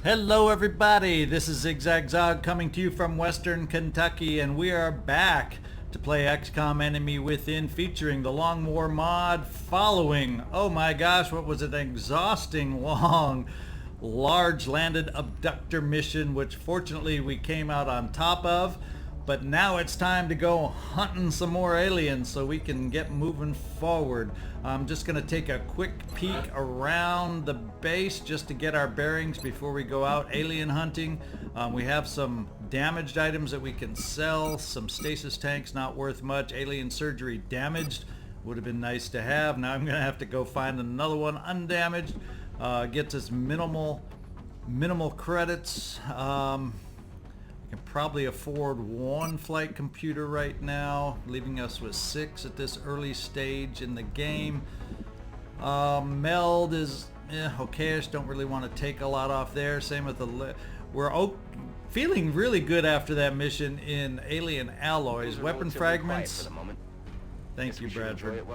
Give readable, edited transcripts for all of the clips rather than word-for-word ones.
Hello everybody, this is ZigZagZog coming to you from Western Kentucky, and we are back to play XCOM Enemy Within, featuring the Long War mod, following, oh my gosh, what was it, an exhausting long large landed abductor mission, which fortunately we came out on top of. But now it's time to go hunting some more aliens so we can get moving forward. I'm just going to take a quick peek around the base just to get our bearings before we go out alien hunting. We have some damaged items that we can sell, some stasis tanks not worth much, alien surgery damaged, would have been nice to have. Now I'm going to have to go find another one undamaged. Gets us minimal credits. Can probably afford one flight computer right now, leaving us with 6 at this early stage in the game. Meld is okayish, don't really want to take a lot off there. Same with the we're feeling really good after that mission in alien alloys. Weapon fragments, thank you Bradford.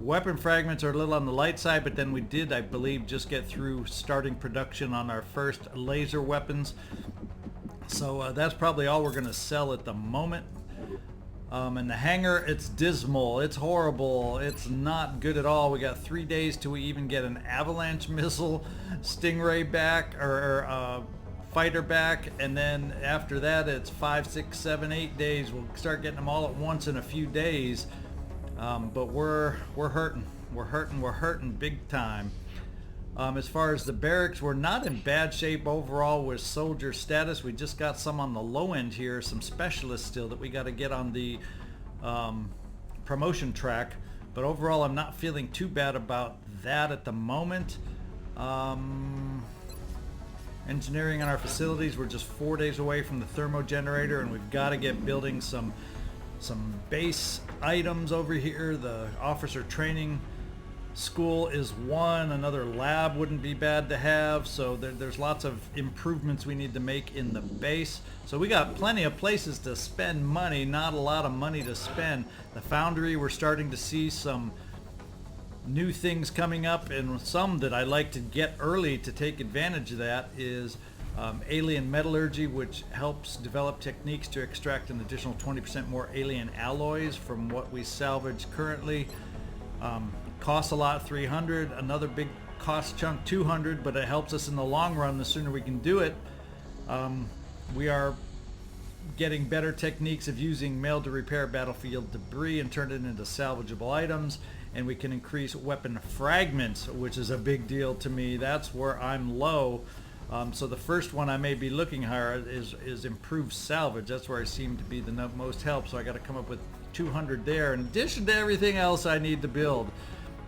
Weapon fragments are a little on the light side, but then we did, I believe, just get through starting production on our first laser weapons. So that's probably all we're going to sell at the moment. And the hangar, it's dismal, it's horrible, it's not good at all. We got 3 days till we even get an avalanche missile Stingray back, or fighter back, and then after that it's 5, 6, 7, 8 days. We'll start getting them all at once in a few days. But we're hurting big time. As far as the barracks, we're not in bad shape overall with soldier status. We just got some on the low end here, some specialists still that we got to get on the promotion track. But overall, I'm not feeling too bad about that at the moment. Engineering on our facilities, we're just 4 days away from the thermo generator, and we've got to get building some base items over here. The officer training school is one, another lab wouldn't be bad to have, so there's lots of improvements we need to make in the base. So we got plenty of places to spend money, not a lot of money to spend. The foundry, we're starting to see some new things coming up, and some that I like to get early to take advantage of that is alien metallurgy, which helps develop techniques to extract an additional 20% more alien alloys from what we salvage currently. Costs a lot, 300. Another big cost chunk, 200, but it helps us in the long run. The sooner we can do it. We are getting better techniques of using mail to repair battlefield debris and turn it into salvageable items, and we can increase weapon fragments, which is a big deal to me. That's where I'm low. So the first one I may be looking higher is improved salvage. That's where I seem to be the most help. So I got to come up with 200 there, in addition to everything else I need to build.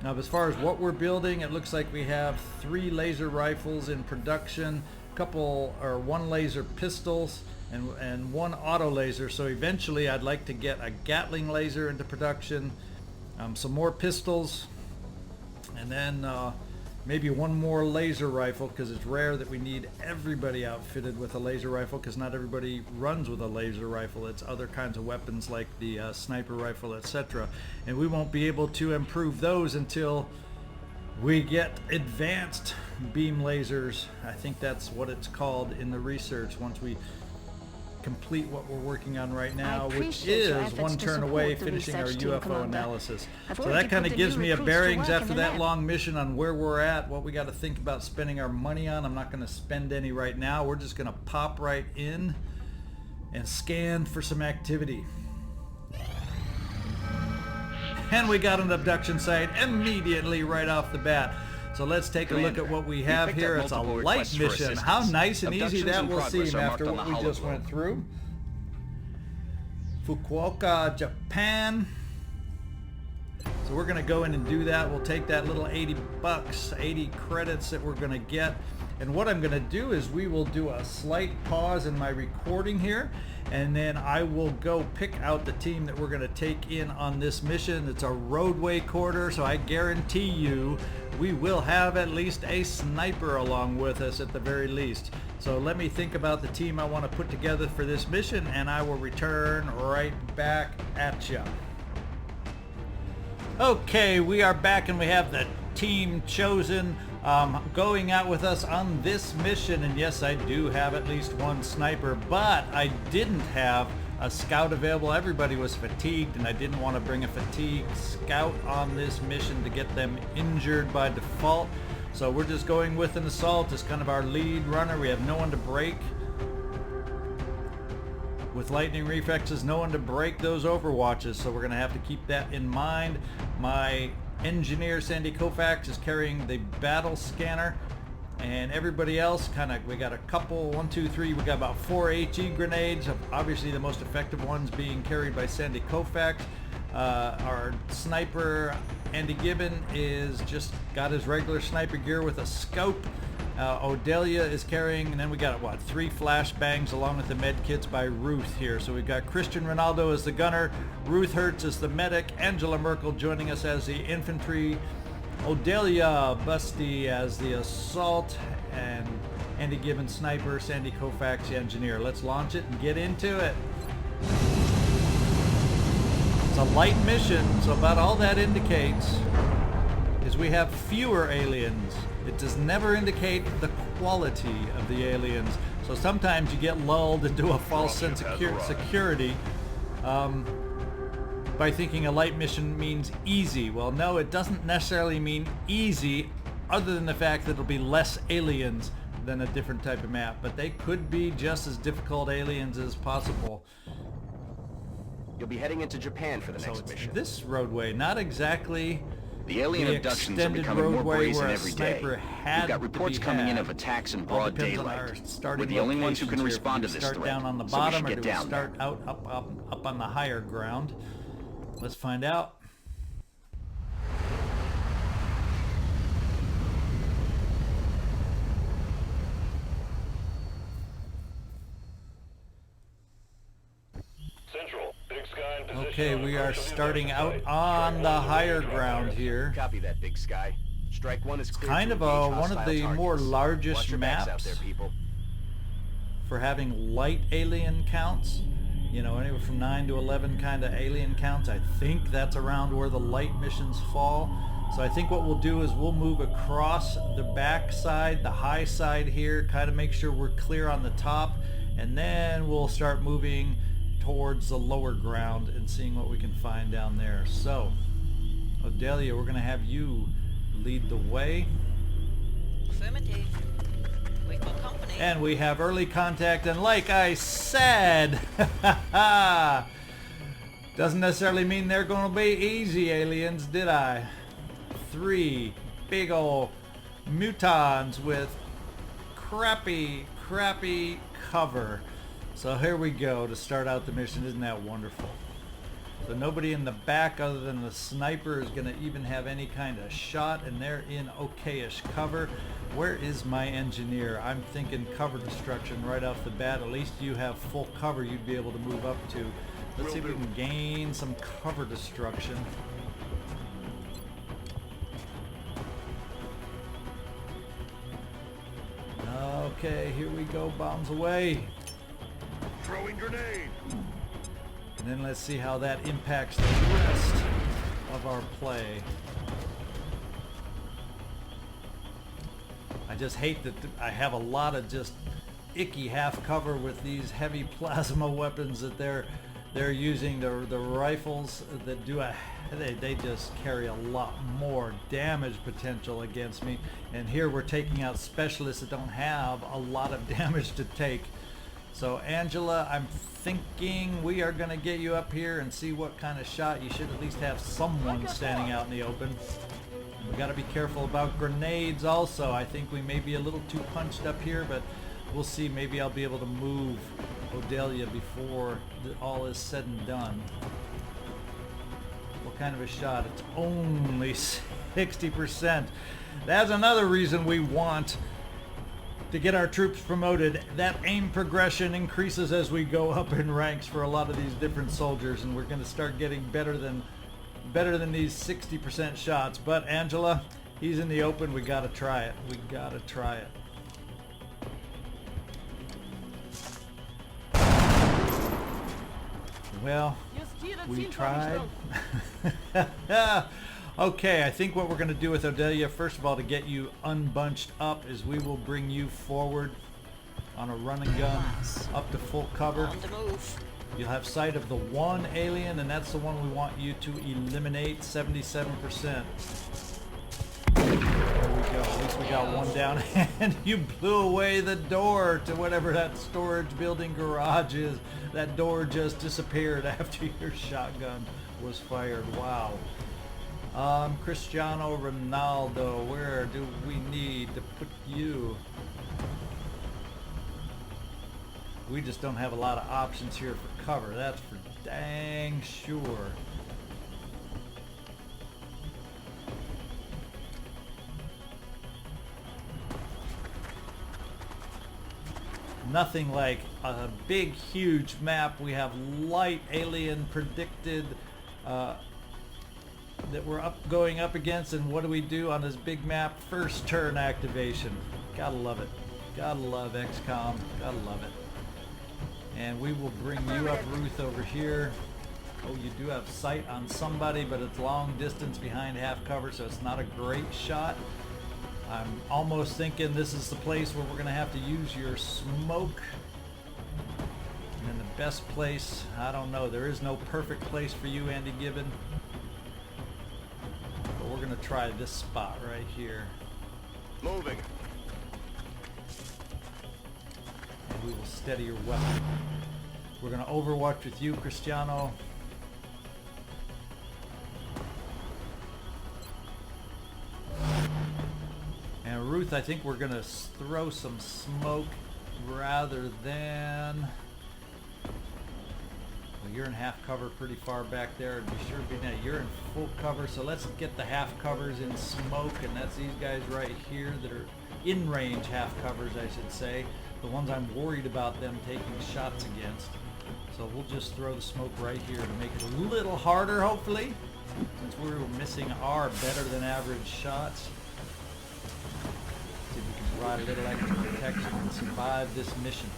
Now, as far as what we're building, it looks like we have 3 laser rifles in production, one laser pistols, and 1 auto laser. So eventually I'd like to get a Gatling laser into production, some more pistols, and then maybe 1 more laser rifle, because it's rare that we need everybody outfitted with a laser rifle, because not everybody runs with a laser rifle. It's other kinds of weapons like the sniper rifle, etc. And we won't be able to improve those until we get advanced beam lasers. I think that's what it's called in the research, once we complete what we're working on right now, which is 1 turn away finishing our UFO analysis. So that kind of gives me a bearings after that long mission on where we're at, what we got to think about spending our money on. I'm not going to spend any right now. We're just going to pop right in and scan for some activity. And we got an abduction site immediately right off the bat. So let's take a look at what we have here. It's a light mission. How nice and easy that will seem after what we just went through. Fukuoka, Japan. So we're going to go in and do that. We'll take that little 80 bucks, 80 credits that we're going to get. And what I'm going to do is we will do a slight pause in my recording here, and then I will go pick out the team that we're going to take in on this mission. It's a roadway corridor, so I guarantee you we will have at least a sniper along with us at the very least. So let me think about the team I want to put together for this mission, and I will return right back at ya. Okay, we are back and we have the team chosen going out with us on this mission. And yes, I do have at least one sniper, but I didn't have a scout available. Everybody was fatigued, and I didn't want to bring a fatigued scout on this mission to get them injured by default. So we're just going with an assault as kind of our lead runner. We have no one to break. With lightning reflexes, no one to break those overwatches, so we're going to have to keep that in mind. My engineer, Sandy Koufax, is carrying the battle scanner, and everybody else we got a couple, 1, 2, 3, we got about 4 HE grenades, obviously the most effective ones being carried by Sandy Koufax. Our sniper, Andy Gibbon, is just got his regular sniper gear with a scope. Odelia is carrying, and then we got 3 flashbangs along with the med kits by Ruth here. So we've got Cristiano Ronaldo as the gunner, Ruth Hertz as the medic, Angela Merkel joining us as the infantry, Odelia Busty as the assault, and Andy Gibbon sniper, Sandy Koufax the engineer. Let's launch it and get into it. It's a light mission, so about all that indicates is we have fewer aliens. It does never indicate the quality of the aliens. So sometimes you get lulled into a false sense of security by thinking a light mission means easy. Well, no, it doesn't necessarily mean easy, other than the fact that it'll be less aliens than a different type of map. But they could be just as difficult aliens as possible. You'll be heading into Japan for the next mission. This roadway, not exactly the alien abductions are becoming more brazen every day. We've got reports coming in of attacks in broad daylight. We're the only ones who can respond to this threat. Down on the bottom, or do we start out up on the higher ground? Let's find out. Okay, we are starting out on the higher ground here. Copy that, Big Sky. Strike one is clear. Kind of one of the more largest maps for having light alien counts. You know, anywhere from 9 to 11 kind of alien counts. I think that's around where the light missions fall. So I think what we'll do is we'll move across the back side, the high side here, kind of make sure we're clear on the top, and then we'll start moving towards the lower ground and seeing what we can find down there. So, Odelia, we're going to have you lead the way. Affirmative. We've got company. And we have early contact, and like I said, doesn't necessarily mean they're going to be easy aliens, did I? 3 big ol' mutons with crappy cover. So here we go to start out the mission. Isn't that wonderful? So nobody in the back other than the sniper is going to even have any kind of shot, and they're in okayish cover. Where is my engineer? I'm thinking cover destruction right off the bat. At least you have full cover you'd be able to move up to. Let's see if we can gain some cover destruction. Okay, here we go. Bombs away. Throwing grenade. And then let's see how that impacts the rest of our play. I just hate that I have a lot of just icky half cover with these heavy plasma weapons that they're using. The rifles that do they just carry a lot more damage potential against me. And here we're taking out specialists that don't have a lot of damage to take. So Angela, I'm thinking we are going to get you up here and see what kind of shot. You should at least have someone standing out in the open. We got to be careful about grenades also. I think we may be a little too punched up here, but we'll see. Maybe I'll be able to move Odelia before all is said and done. What kind of a shot? It's only 60%. That's another reason we want to get our troops promoted. That aim progression increases as we go up in ranks for a lot of these different soldiers, and we're going to start getting better than these 60% shots. But Angela, He's in the open. We gotta try it. We gotta try it. Well, we tried. Okay, I think what we're going to do with Odelia, first of all, to get you unbunched up, is we will bring you forward on a run and gun up to full cover. On the move. You'll have sight of the one alien, and that's the one we want you to eliminate, 77%. There we go. At least we got one down, and you blew away the door to whatever that storage building garage is. That door just disappeared after your shotgun was fired. Wow. Cristiano Ronaldo, where do we need to put you? We just don't have a lot of options here for cover, that's for dang sure. Nothing like a big, huge map. We have light alien predicted that we're going up against, and what do we do on this big map? First turn activation. Gotta love it. Gotta love XCOM. Gotta love it. And we will bring you up, Ruth, over here. Oh, you do have sight on somebody, but it's long distance behind half cover, so it's not a great shot. I'm almost thinking this is the place where we're going to have to use your smoke. And then the best place, I don't know. There is no perfect place for you, Andy Gibbon. But we're going to try this spot right here. Moving. And we will steady your weapon. We're going to overwatch with you, Cristiano. And Ruth, I think we're going to throw some smoke rather than... Well, you're in half cover pretty far back there. Be sure to be now. You're in full cover, so let's get the half covers in smoke, and that's these guys right here that are in range half covers, I should say. The ones I'm worried about them taking shots against. So we'll just throw the smoke right here to make it a little harder, hopefully, since we're missing our better than average shots. See if we can provide a little extra protection and survive this mission.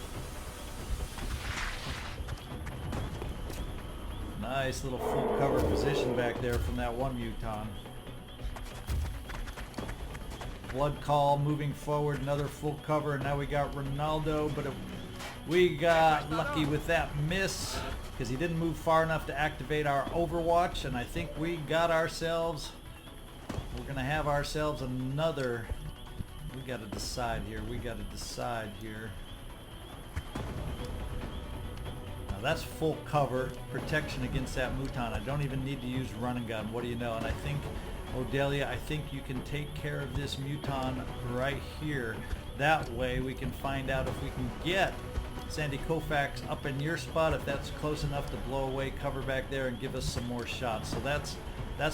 Nice little full cover position back there from that one muton. Blood call moving forward, another full cover, and now we got Ronaldo, but we got lucky with that miss because he didn't move far enough to activate our overwatch, and I think we got ourselves, we're going to have ourselves another, we got to decide here, Now that's full cover, protection against that muton. I don't even need to use run and gun, what do you know, and I think Odelia, I think you can take care of this muton right here. That way we can find out if we can get Sandy Koufax up in your spot, if that's close enough to blow away cover back there and give us some more shots. So that's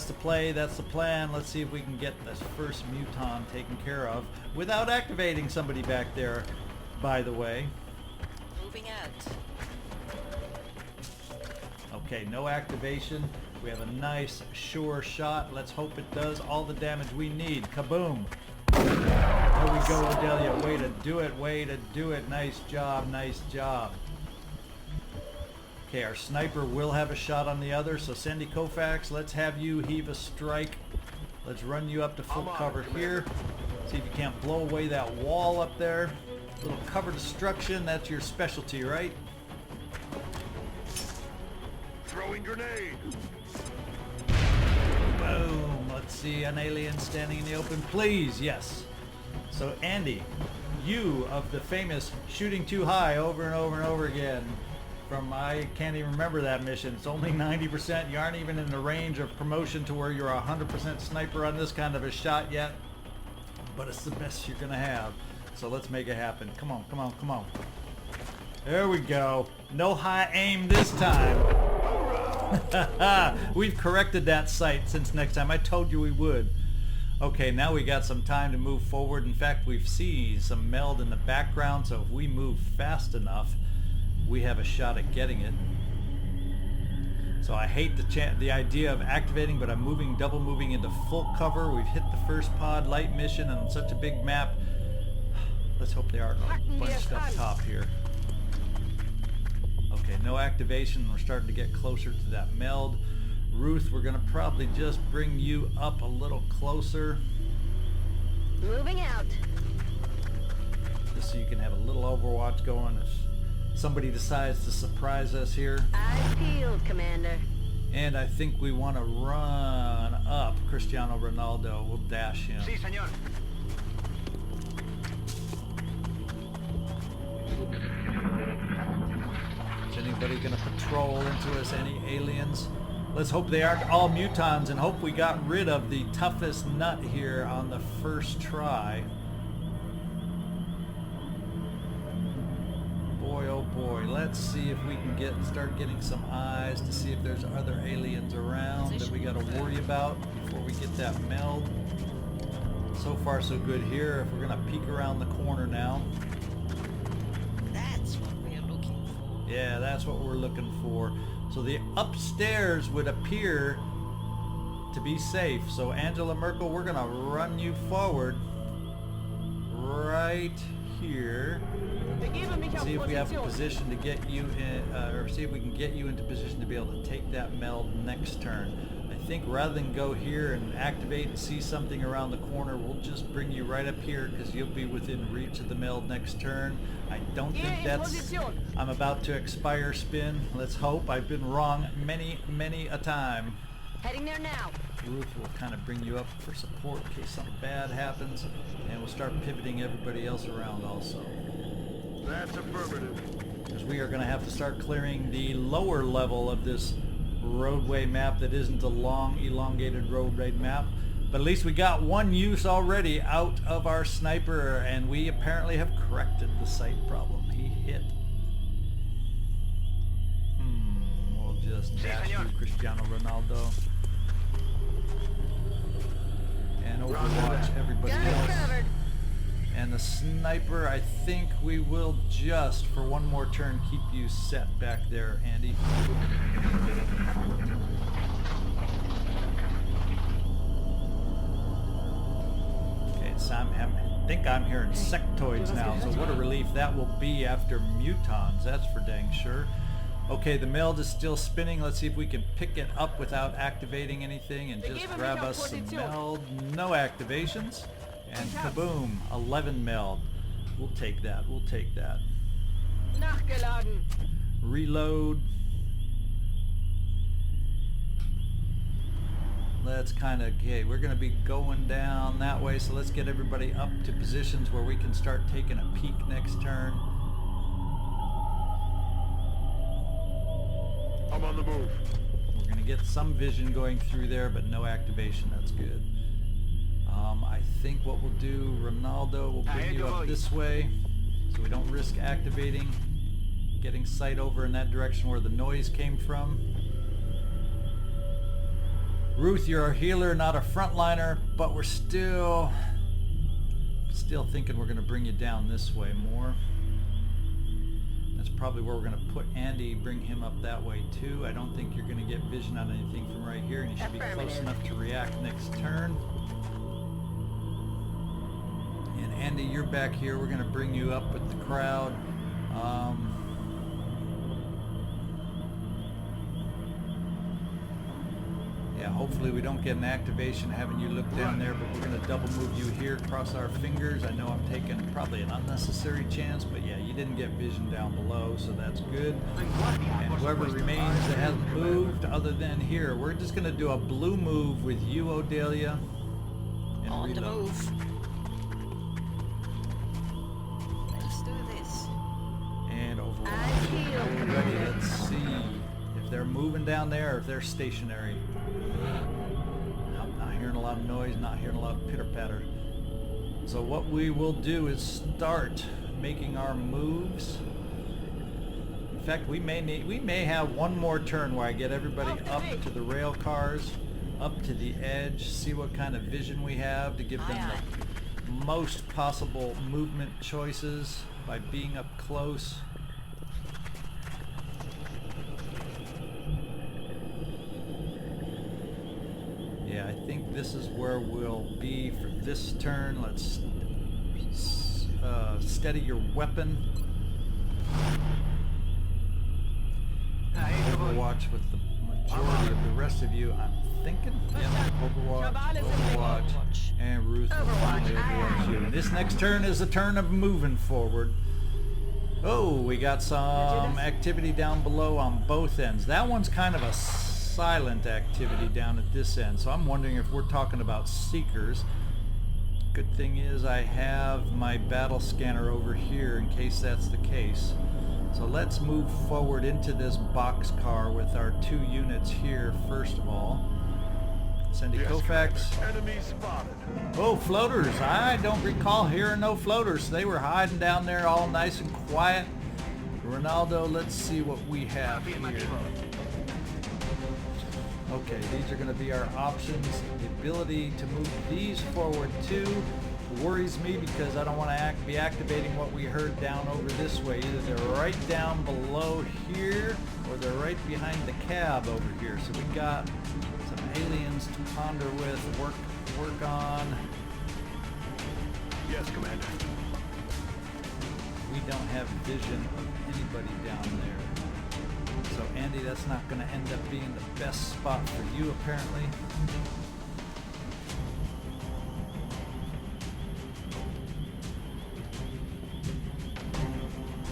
the play, that's the plan. Let's see if we can get this first muton taken care of without activating somebody back there, by the way. Moving out. Okay, no activation. We have a nice, sure shot. Let's hope it does all the damage we need. Kaboom! There we go, Odelia. Way to do it, way to do it. Nice job, nice job. Okay, our sniper will have a shot on the other, so Sandy Koufax, let's have you heave a strike. Let's run you up to full cover here. See if you can't blow away that wall up there. Little cover destruction, that's your specialty, right? Throwing grenade. Boom. Let's see an alien standing in the open, please. Yes. So Andy, you of the famous shooting too high over and over and over again from, I can't even remember that mission. It's only 90%. You aren't even in the range of promotion to where you're 100% sniper on this kind of a shot yet. But it's the best you're going to have. So let's make it happen. Come on, come on, come on. There we go. No high aim this time. We've corrected that sight since next time. I told you we would. Okay, now we got some time to move forward. In fact, we've seen some meld in the background, so if we move fast enough, we have a shot at getting it. So I hate the idea of activating, but I'm double moving into full cover. We've hit the first pod light mission on such a big map. Let's hope they aren't bunched up top here. Okay, no activation. We're starting to get closer to that meld. Ruth, we're gonna probably just bring you up a little closer. Moving out. Just so you can have a little overwatch going if somebody decides to surprise us here. Eyes peeled, Commander. And I think we want to run up Cristiano Ronaldo. We'll dash him. Sí, señor. Is anybody going to patrol into us? Any aliens? Let's hope they aren't all mutons and hope we got rid of the toughest nut here on the first try. Boy, oh boy, let's see if we can start getting some eyes to see if there's other aliens around that we got to worry about before we get that meld. So far so good here. If we're going to peek around the corner now. That's what we are looking for. Yeah, that's what we're looking for. So the upstairs would appear to be safe. So Angela Merkel, we're going to run you forward right here. See if we have a position to get you in, or see if we can get you into position to be able to take that meld next turn. I think rather than go here and activate and see something around the corner, we'll just bring you right up here because you'll be within reach of the meld next turn. I don't think that's... I'm about to expire spin. Let's hope. I've been wrong many a time. Heading there now. Ruth will kind of bring you up for support in case something bad happens, and we'll start pivoting everybody else around also. That's affirmative. Because we are going to have to start clearing the lower level of this roadway map that isn't a long, elongated roadway map. But at least we got one use already out of our sniper, and we apparently have corrected the sight problem. He hit. We'll just dash through Cristiano Ronaldo. And overwatch everybody else. Covered. And the sniper, I think we will just, for one more turn, keep you set back there, Andy. Okay, so I think I'm hearing sectoids now, so what a relief that will be after mutons, that's for dang sure. Okay, the meld is still spinning. Let's see if we can pick it up without activating anything and just grab us some meld. No activations. And kaboom, 11 meld. We'll take that, we'll take that. Nachgeladen. Reload. Let's kind of, okay, we're going to be going down that way, so let's get everybody up to positions where we can start taking a peek next turn. I'm on the move. We're going to get some vision going through there, but no activation, that's good. I think what we'll do, Ronaldo will bring you up this way so we don't risk activating, getting sight over in that direction where the noise came from. Ruth, you're a healer, not a frontliner, but we're still thinking we're going to bring you down this way more. That's probably where we're going to put Andy, bring him up that way too. I don't think you're going to get vision on anything from right here, and you should be close enough to react next turn. And Andy, you're back here. We're going to bring you up with the crowd. Yeah, hopefully we don't get an activation having you look down there, but we're going to double move you here, cross our fingers. I know I'm taking probably an unnecessary chance, but yeah, you didn't get vision down below, so that's good. And whoever remains that hasn't moved other than here, we're just going to do a blue move with you, Odelia, and On the reload. move. Let's do this. And overwatch. Ready, let's see if they're moving down there or if they're stationary. I'm not hearing a lot of noise, not hearing a lot of pitter-patter. So what we will do is start making our moves. In fact, we may have one more turn where I get everybody up to the rail cars, up to the edge, see what kind of vision we have to give them the most possible movement choices by being up close. this is where we'll be for this turn. Let's steady your weapon. Overwatch with the majority of the rest of you, I'm thinking. Yeah, Overwatch, and Ruth will finally overwatch you. And this next turn is a turn of moving forward. Oh, we got some activity down below on both ends. That one's kind of a silent activity down at this end, so I'm wondering if we're talking about seekers. Good thing is I have my battle scanner over here in case that's the case. So let's move forward into this boxcar with our 2 units here first of all. Send Koufax. Enemy spotted. Oh, floaters. I don't recall hearing no floaters. They were hiding down there all nice and quiet. Ronaldo, let's see what we have here. Okay, these are going to be our options. The ability to move these forward too worries me because I don't want to be activating what we heard down over this way. Either they're right down below here or they're right behind the cab over here. So we got some aliens to ponder with, work on. Yes, Commander. We don't have vision of anybody down there. So Andy, that's not going to end up being the best spot for you apparently.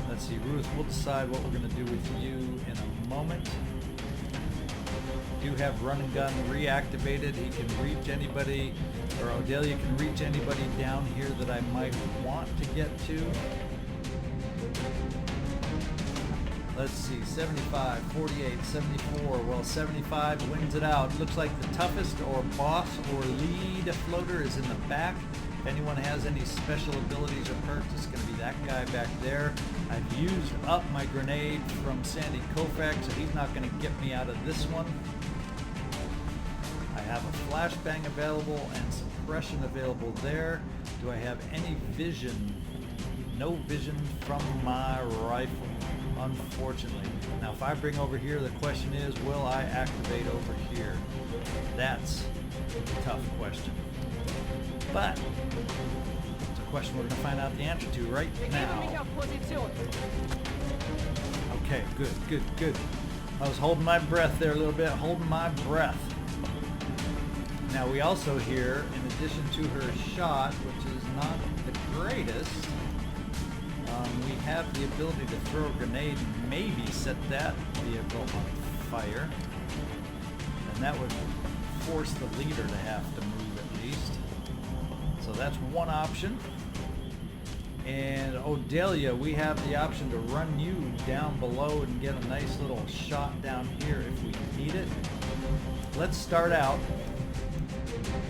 Let's see, Ruth, we'll decide what we're going to do with you in a moment. Do have run and gun reactivated. He can reach anybody, or Odelia can reach anybody down here that I might want to get to. Let's see, 75, 48, 74. Well, 75 wins it out. Looks like the toughest or boss or lead floater is in the back. If anyone has any special abilities or perks, it's going to be that guy back there. I've used up my grenade from Sandy Koufax, so he's not going to get me out of this one. I have a flashbang available and suppression available there. Do I have any vision? No vision from my rifle, unfortunately. Now if I bring over here, the question is, will I activate over here? That's a tough question. But it's a question we're going to find out the answer to right now. Okay, good. I was holding my breath there a little bit, holding my breath. Now we also hear, in addition to her shot, which is not the greatest, we have the ability to throw a grenade and maybe set that vehicle on fire. And that would force the leader to have to move at least. So that's one option. And Odelia, we have the option to run you down below and get a nice little shot down here if we need it. Let's start out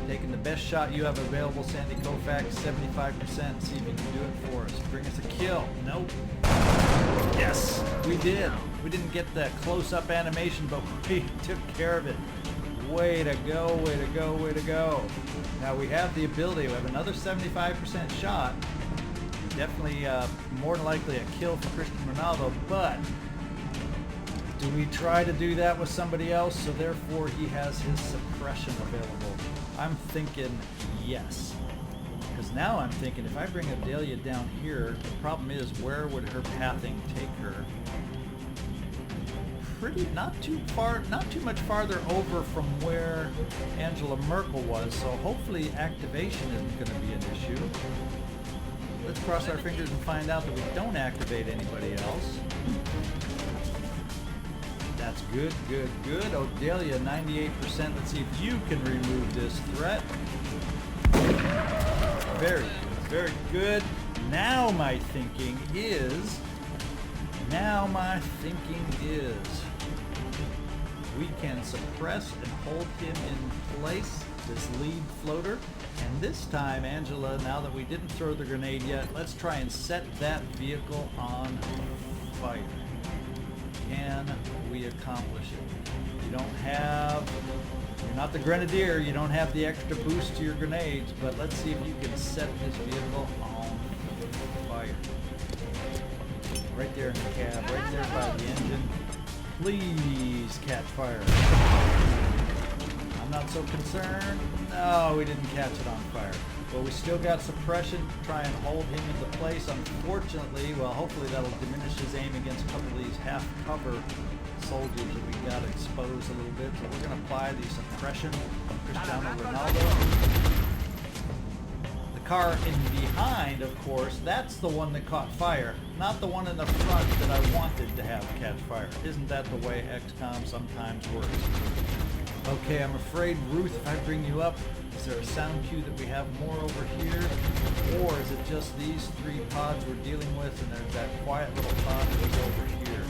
taking the best shot you have available, Sandy Koufax, 75%. See if you can do it for us. Bring us a kill. Nope. Yes, we did. We didn't get the close-up animation, but we took care of it. Way to go, way to go, way to go. Now we have the ability. We have another 75% shot. Definitely more than likely a kill for Cristiano Ronaldo, but do we try to do that with somebody else so therefore he has his suppression available? I'm thinking yes. Because now I'm thinking if I bring Odelia down here, the problem is where would her pathing take her? Not too much farther over from where Angela Merkel was, so hopefully activation isn't going to be an issue. Let's cross our fingers and find out that we don't activate anybody else. That's good. Odelia, 98%. Let's see if you can remove this threat. Very good. Now my thinking is, we can suppress and hold him in place, this lead floater. And this time, Angela, now that we didn't throw the grenade yet, let's try and set that vehicle on fire. Can we accomplish it? You're not the grenadier, you don't have the extra boost to your grenades, but let's see if you can set this vehicle on fire. Right there in the cab, right there by the engine. Please catch fire. I'm I'm not so concerned. No, we didn't catch it on fire. Well, we still got suppression to try and hold him into place. Unfortunately, well, hopefully that'll diminish his aim against a couple of these half-cover soldiers that we got exposed a little bit. So we're going to apply the suppression from Cristiano Ronaldo. The car in behind, of course, that's the one that caught fire, not the one in the front that I wanted to have catch fire. Isn't that the way XCOM sometimes works? Okay, I'm afraid, Ruth, if I bring you up, is there a sound cue that we have more over here? Or is it just these three pods we're dealing with and there's that quiet little pod that's over here?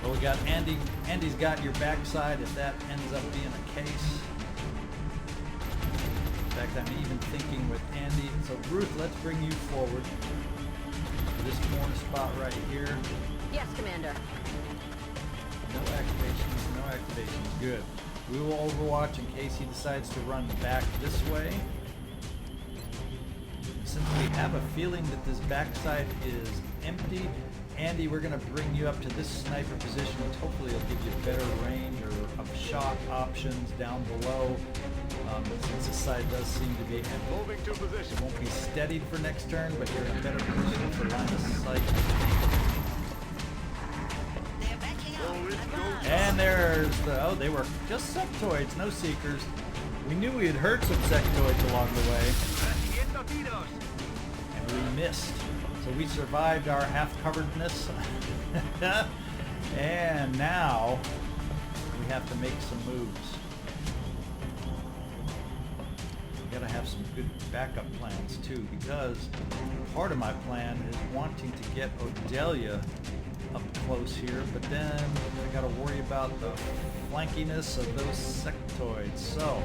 Well, we got Andy. Andy's got your backside if that ends up being a case. In fact, I'm even thinking with Andy. So Ruth, let's bring you forward to this corner spot right here. Yes, Commander. No activations, no activations. Good. We will overwatch in case he decides to run back this way. Since we have a feeling that this backside is empty, Andy, we're going to bring you up to this sniper position, which hopefully will give you better range or of shot options down below. Since this side does seem to be empty. Moving to position. It won't be steadied for next turn, but you're in a better position for line of sight. They're backing up. And there's the, oh, they were just sectoids, no seekers. We knew we had heard some sectoids along the way. And we missed. So we survived our half-coveredness. And now we have to make some moves. We gotta have some good backup plans too, because part of my plan is wanting to get Odelia up close here, but then I gotta worry about the flankiness of those sectoids. So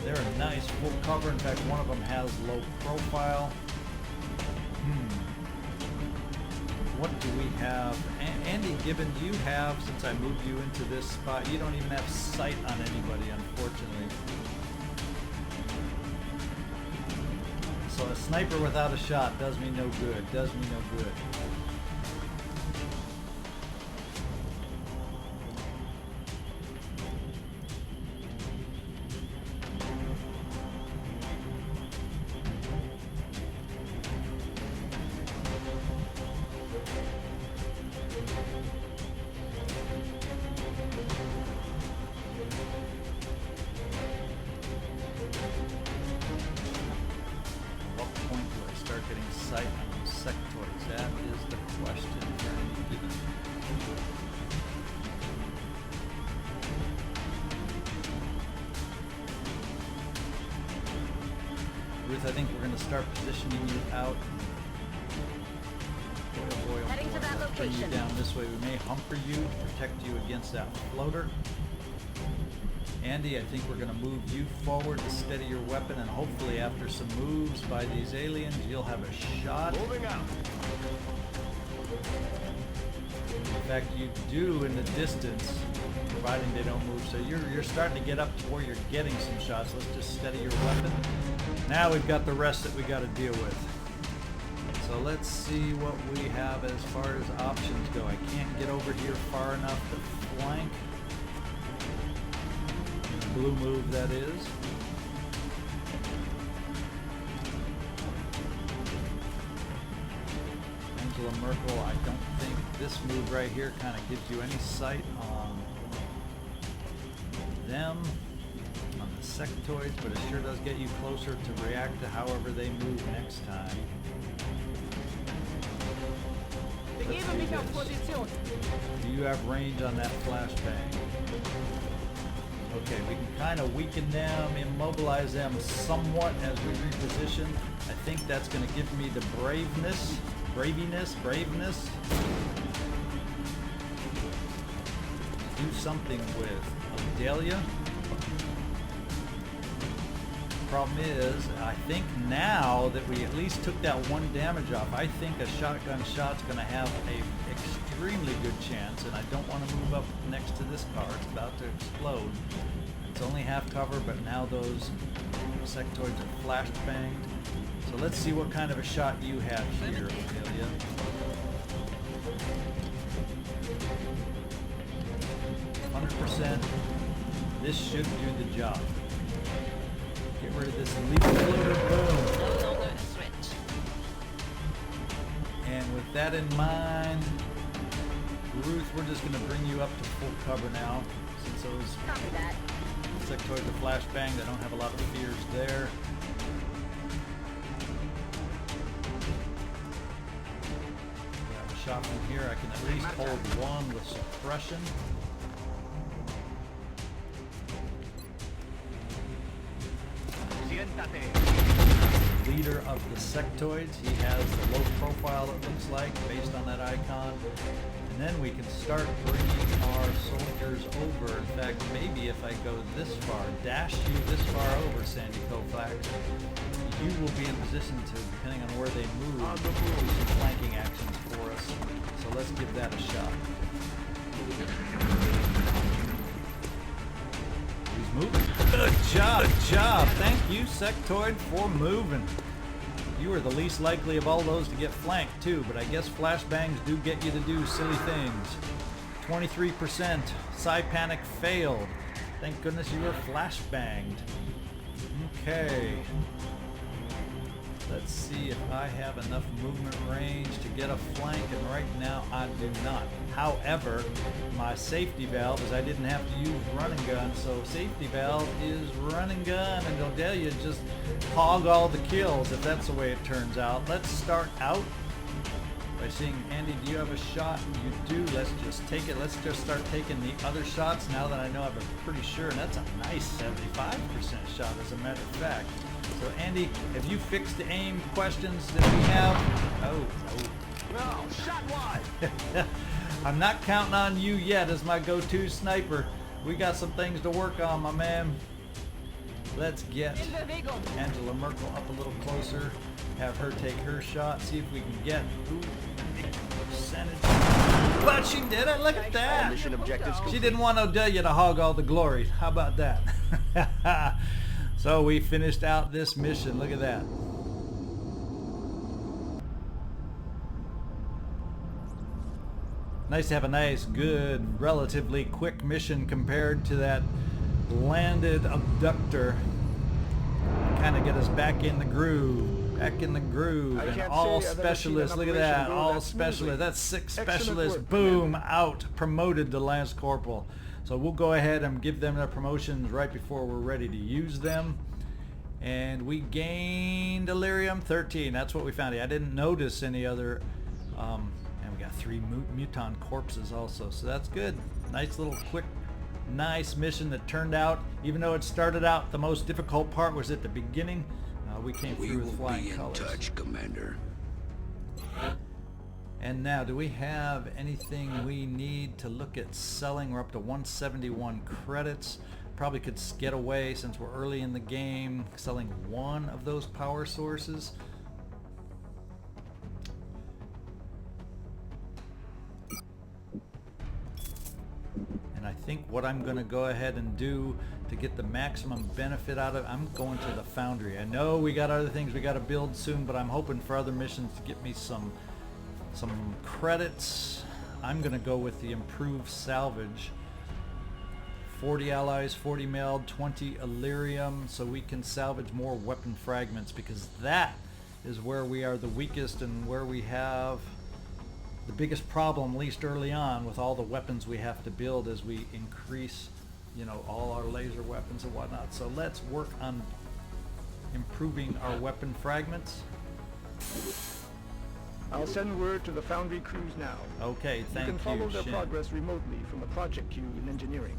they're a nice full cover. In fact, one of them has low profile. What do we have? Andy Gibbon, do you have, since I moved you into this spot, you don't even have sight on anybody, unfortunately. So a sniper without a shot does me no good, does me no good. Ruth, I think we're going to start positioning you out. Boy, oh boy, oh Heading boy. to that Let's bring you location. down this way. We may humper you, protect you against that floater. Andy, I think we're going to move you forward to steady your weapon, and hopefully after some moves by these aliens, you'll have a shot. Moving out. In fact, you do in the distance, providing they don't move. So you're starting to get up to where you're getting some shots. Let's just steady your weapon. Now we've got the rest that we got to deal with. So let's see what we have as far as options go. I can't get over here far enough to flank. Blue move, that is. Angela Merkel, I don't think this move right here kind of gives you any sight on them, on the sectoids, but it sure does get you closer to react to however they move next time. Let's do this. Do you have range on that flashbang? Okay, we can kind of weaken them, immobilize them somewhat as we reposition. I think that's going to give me the braveness. Do something with Odelia. Problem is, I think now that we at least took that one damage off, I think a shotgun shot's going to have a extremely good chance, and I don't want to move up next to this car. It's about to explode. It's only half cover, but now those Sectoids are flash banged. So let's see what kind of a shot you have here, Odelia. %. This should do the job. Get rid of this leaf floater, boom. No longer a threat. And with that in mind, Ruth, we're just going to bring you up to full cover now, since those Copy that. sectoids are flashbang. They don't have a lot of fears there. We have a shot from here. I can at least hold one with suppression. Leader of the sectoids. He has the low profile, it looks like, based on that icon. And then we can start bringing our soldiers over. In fact, maybe if I go this far, dash you this far over, Sandy Koufax, you will be in position to, depending on where they move, do some flanking actions for us. So let's give that a shot. He's moving. Good job, good job. Thank you, Sectoid, for moving. You are the least likely of all those to get flanked too, but I guess flashbangs do get you to do silly things. 23%. Psy Panic failed. Thank goodness you were flashbanged. Okay. Let's see if I have enough movement range to get a flank, and right now I do not. However, my safety valve is I didn't have to use running gun, so safety valve is running gun, and Odelia just hog all the kills if that's the way it turns out. Let's start out by seeing, Andy, do you have a shot? You do. Let's just take it. Let's just start taking the other shots now that I know I'm pretty sure, and that's a nice 75% shot as a matter of fact. So Andy, have you fixed the aim questions that we have? No, shot wide. I'm not counting on you yet as my go-to sniper. We got some things to work on, my man. Let's get Angela Merkel up a little closer, have her take her shot, see if we can get a percentage. But she did it, look at that. Mission objectives She didn't want Odelia to hog all the glory. How about that? So we finished out this mission. Look at that. Nice to have a nice, good, relatively quick mission compared to that landed abductor. Kind of get us back in the groove. Back in the groove. And all specialists. Look at that. All specialists. That's 6 specialists. Boom. Out. Promoted to Lance Corporal. So we'll go ahead and give them their promotions right before we're ready to use them. And we gained Delirium 13. That's what we found. I didn't notice any other. And we got 3 mutant corpses also. So that's good. Nice little quick, nice mission that turned out. Even though it started out, the most difficult part was at the beginning. We came through with flying colors. We will be in touch, Commander. And now, do we have anything we need to look at selling? We're up to 171 credits. Probably could get away, since we're early in the game, selling one of those power sources. And I think what I'm going to go ahead and do to get the maximum benefit out of it, I'm going to the foundry. I know we got other things we got to build soon, but I'm hoping for other missions to get me some credits. I'm going to go with the improved salvage. 40 allies, 40 meld, 20 Illyrium, so we can salvage more weapon fragments, because that is where we are the weakest and where we have the biggest problem, at least early on, with all the weapons we have to build as we increase, you know, all our laser weapons and whatnot. So let's work on improving our weapon fragments. I'll send word to the Foundry crews now. Okay, thank you, You can follow their Shin. progress remotely from the project queue in engineering.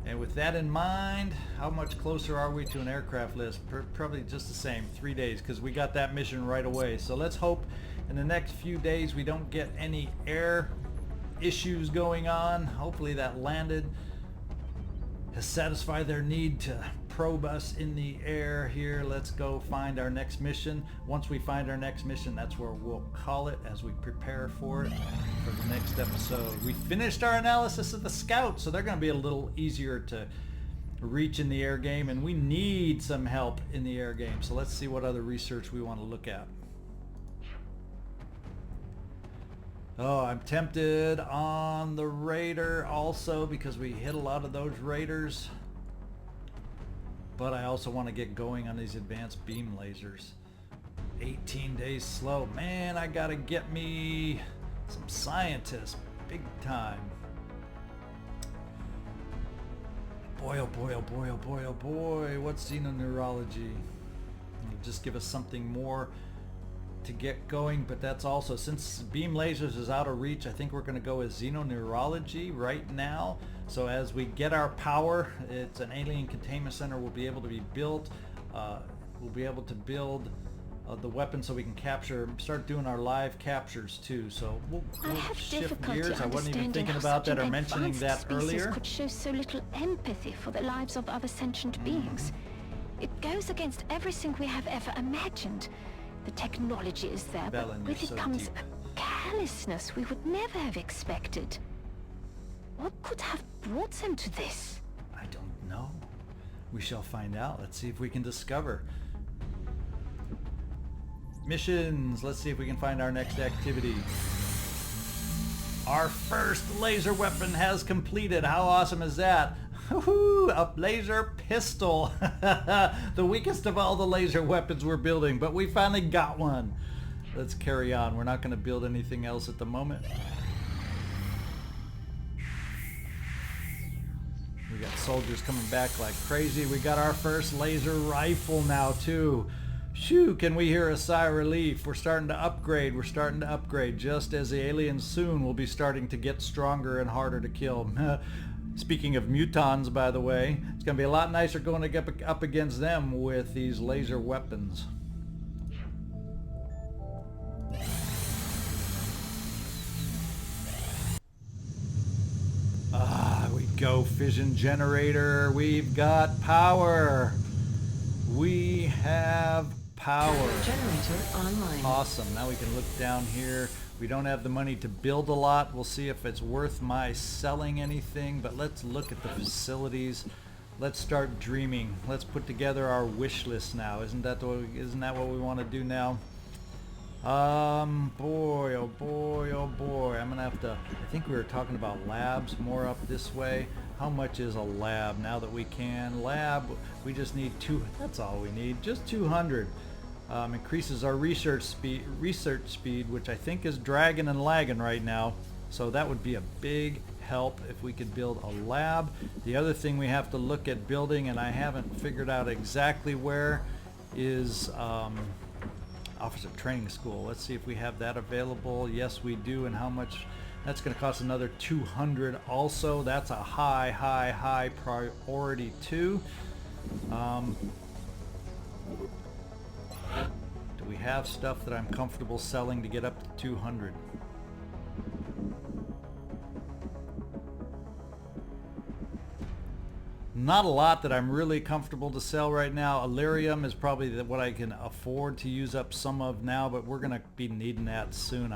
And with that in mind, how much closer are we to an aircraft list? Probably just the same, 3 days, because we got that mission right away. So let's hope in the next few days we don't get any air issues going on. Hopefully that landed has satisfied their need to probe us in the air here. Let's go find our next mission. Once we find our next mission, that's where we'll call it as we prepare for it for the next episode. We finished our analysis of the scouts, so they're going to be a little easier to reach in the air game, and we need some help in the air game. So let's see what other research we want to look at. Oh, I'm tempted on the Raider also because we hit a lot of those Raiders. But I also want to get going on these advanced beam lasers. 18 days slow. Man, I gotta get me some scientists big time. Boy, oh boy, oh boy, oh boy, oh boy. What's xenoneurology? It'll just give us something more to get going, but that's also, since beam lasers is out of reach, I think we're going to go with xenoneurology right now. So as we get our power, it's an alien containment center will be able to be built. We'll be able to build the weapon so we can start doing our live captures too. So we'll shift gears. I wasn't even thinking about that or mentioning that earlier. Could show so little empathy for the lives of other sentient beings. It goes against everything we have ever imagined. The technology is there, but with it comes a carelessness we would never have expected. What could have brought them to this? I don't know. We shall find out. Let's see if we can discover. Missions. Let's see if we can find our next activity. Our first laser weapon has completed. How awesome is that? A laser pistol. The weakest of all the laser weapons we're building, but we finally got one. Let's carry on. We're not going to build anything else at the moment. We got soldiers coming back like crazy. We got our first laser rifle now too. Shoo, can we hear a sigh of relief? We're starting to upgrade. We're starting to upgrade just as the aliens soon will be starting to get stronger and harder to kill. Speaking of mutons, by the way, it's going to be a lot nicer going up against them with these laser weapons. We go fission generator. We've got power. We have power. Generator online. Awesome. Now we can look down here. We don't have the money to build a lot. We'll see if it's worth my selling anything, but let's look at the facilities. Let's start dreaming. Let's put together our wish list now. Isn't that what we want to do now? Boy, oh boy, oh boy. I'm gonna have to, I think we were talking about labs more up this way. How much is a lab now that we can? Lab, we just need that's all we need, just 200. Increases our research speed, which I think is dragging and lagging right now. So that would be a big help if we could build a lab. The other thing we have to look at building, and I haven't figured out exactly where, is officer training school. Let's see if we have that available. Yes, we do. And how much? That's going to cost another 200 also. That's a high priority too. Do we have stuff that I'm comfortable selling to get up to 200? Not a lot that I'm really comfortable to sell right now. Illyrium is probably what I can afford to use up some of now, but we're going to be needing that soon.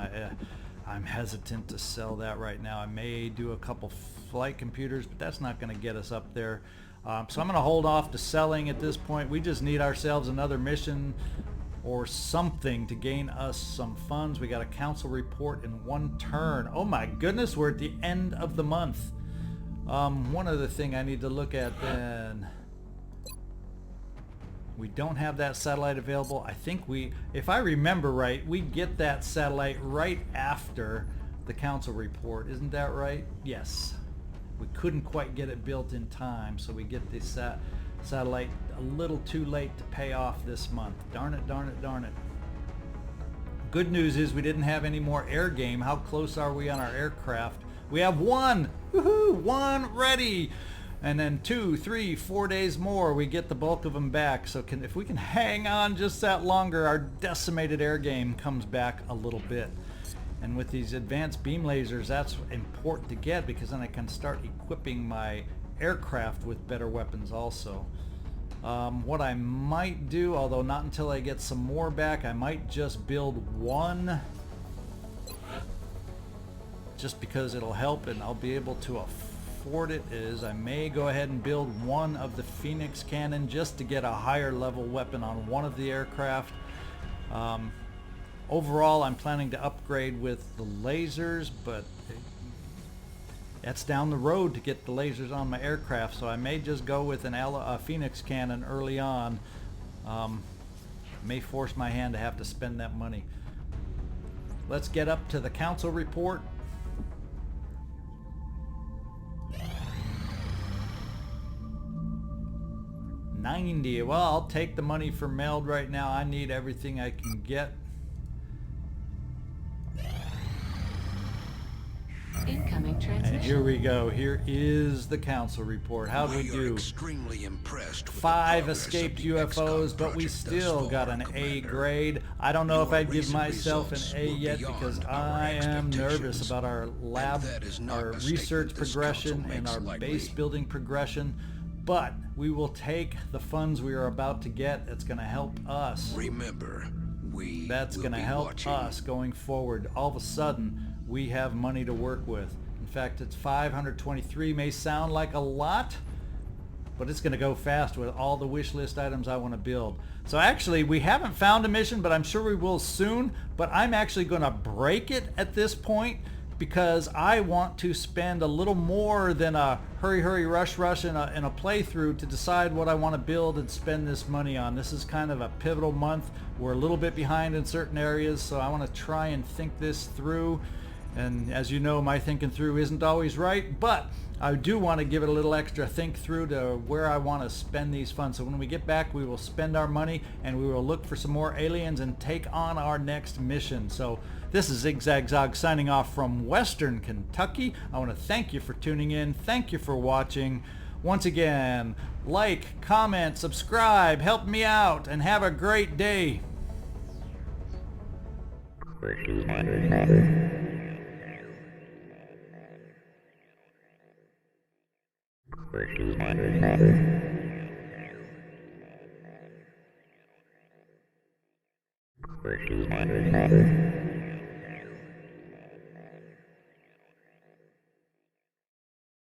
I'm hesitant to sell that right now. I may do a couple flight computers, but that's not going to get us up there. So I'm going to hold off to selling at this point. We just need ourselves another mission or something to gain us some funds. We got a council report in one turn. Oh my goodness, we're at the end of the month. One other thing I need to look at then. We don't have that satellite available. I think if I remember right, we get that satellite right after the council report. Isn't that right? Yes. We couldn't quite get it built in time, so we get this satellite a little too late to pay off this month. Darn it, darn it, darn it. Good news is we didn't have any more air game. How close are we on our aircraft? We have one! Woohoo! One ready! And then 2, 3, 4 days more, we get the bulk of them back. So if we can hang on just that longer, our decimated air game comes back a little bit. And with these advanced beam lasers, that's important to get, because then I can start equipping my aircraft with better weapons also. What I might do, although not until I get some more back, I might just build one, just because it'll help and I'll be able to afford it is I may go ahead and build one of the Phoenix cannon just to get a higher level weapon on one of the aircraft. Overall, I'm planning to upgrade with the lasers, but that's down the road to get the lasers on my aircraft, so I may just go with a Phoenix cannon early on. May force my hand to have to spend that money. Let's get up to the council report. $90. Well, I'll take the money for Meld right now. I need everything I can get. Incoming transmission. And here we go. Here is the council report. How'd we do? Extremely impressed with 5 the escaped progress of the UFOs, XCOM but we project still thus got far, an A Commander. grade. I don't know if Your I'd give recent myself results an A were yet beyond because our I am nervous expectations. about our lab, And that is not our a statement research this progression, council and makes our lightly. base building progression. But we will take the funds we are about to get. That's going to help us. Remember, we That's will going to be help watching. us going forward. All of a sudden, we have money to work with. In fact, it's 523. May sound like a lot, but it's going to go fast with all the wish list items I want to build. So actually, we haven't found a mission, but I'm sure we will soon. But I'm actually going to break it at this point because I want to spend a little more than a hurry, hurry, rush, rush in a playthrough to decide what I want to build and spend this money on. This is kind of a pivotal month. We're a little bit behind in certain areas, so I want to try and think this through. And as you know, my thinking through isn't always right, but I do want to give it a little extra think through to where I want to spend these funds. So when we get back, we will spend our money and we will look for some more aliens and take on our next mission. So this is ZigZagZog signing off from Western Kentucky. I want to thank you for tuning in. Thank you for watching. Once again, like, comment, subscribe, help me out, and have a great day. Merkel.